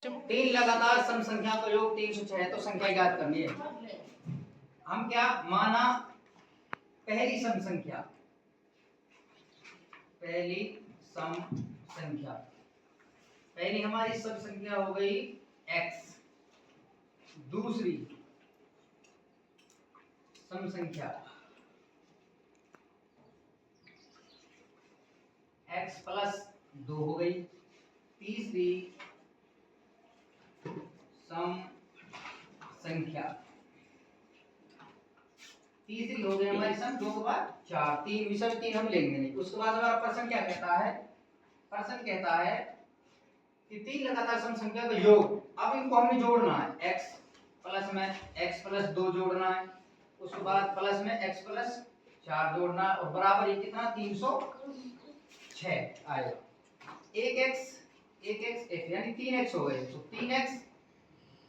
तीन लगातार सम संख्या का योग 306 है, तो संख्या ज्ञात करनी है। हम क्या माना, पहली सम संख्या, पहली हमारी सम संख्या हो गई x, दूसरी सम संख्या x प्लस 2 हो गई, तीसरी सम संख्या, तीसरी हो गई हमारी सम 2 के बाद 4, तीन विषय तीन हम लेंगे नहीं। उसके बाद हमारा प्रश्न क्या कहता है, प्रश्न कहता है कि तीन लगातार सम संख्या का योग, अब इनको हमने जोड़ना है, x प्लस में x प्लस 2 जोड़ना है, उसके बाद प्लस में x प्लस 4 जोड़ना है, और बराबर ये कितना 306 आएगा। एक x यानी 3x हो गए, तो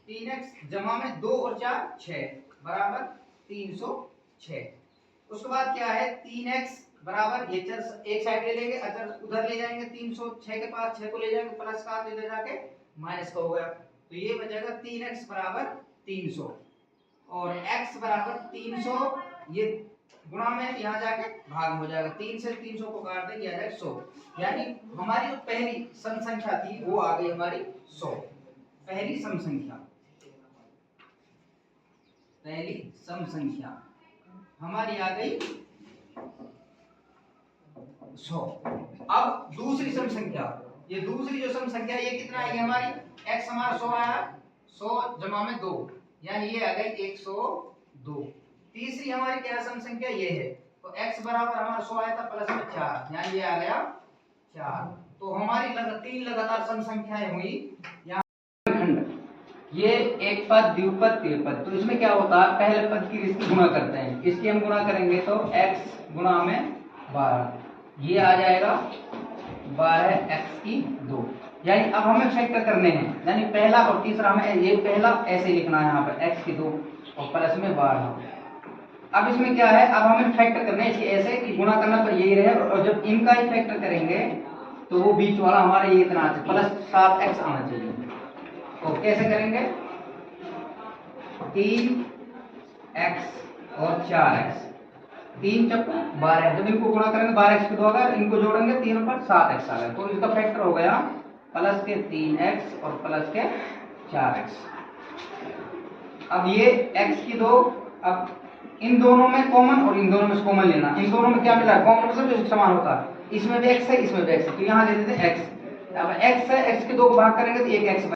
3x जमा में 2 और 4 6 बराबर 306। उसके बाद क्या है 3x बराबर, ये चर एक साइड ले लेंगे, अचर उधर ले जाएंगे, 306 के पास 6 को ले जाएंगे, प्लस का इधर जाके माइनस का हो गया, तो ये बचेगा 3x बराबर 300 और x बराबर 300, ये गुणा में यहाँ जाके भाग हो जाएगा, 3 से 300 को काट देंगे आ जाएगा 100, यानी हमारी जो पहली सम संख्या थी वो आ गई हमारी 100। पहली सम संख्या, पहली सम संख्या हमारी आ गई 100। अब दूसरी सम संख्या, ये दूसरी जो सम संख्या ये कितना है हमारी, x हमारा 100 आया, 100 जमा में 2 यानी ये आ गई 102। तीसरी हमारी क्या सम संख्या ये है, तो x बराबर हमारा 100 आया था प्लस में 4 यानी ये आ गया 4। तो हमारी तीन लगातार सम संख्याएं हुई। यहाँ ये एक पद, द्विपद, त्रिपद, तो इसमें क्या होता है पहले पद की इसकी गुणा करते हैं, इसकी हम गुणा करेंगे तो x गुणा में 12, ये आ जाएगा 12x की 2, यानी अब हमें फैक्टर करने हैं, यानी पहला और तीसरा हमें, ये पहला ऐसे लिखना है यहाँ पर x की 2 और प्लस में 12। अब इसमें क्या है, अब हमें फैक्टर करना है इसकी ऐसे कि गुणा करना पर यही रहे, और जब इनका ही फैक्टर करेंगे तो वो बीच वाला हमारा ये इतना प्लस 7x आना चाहिए। तो कैसे करेंगे, 3x और 4x, 3 चौका 12, जब इनको गुणा करेंगे 12x की 2 होगा, इनको जोड़ेंगे 3 पर 7x आ गया, तो इसका फैक्टर हो गया प्लस के 3x और प्लस के 4x। अब ये x की 2, अब इन दोनों में कॉमन और इन दोनों में कॉमन लेना, इन दोनों में क्या मिला कॉमन मतलब जो समान होता है, इसमें भी x है इसमें भी x है, तो यहाँ दे देते हैं x। अब x है, x के 2 को भाग करेंगे तो एक x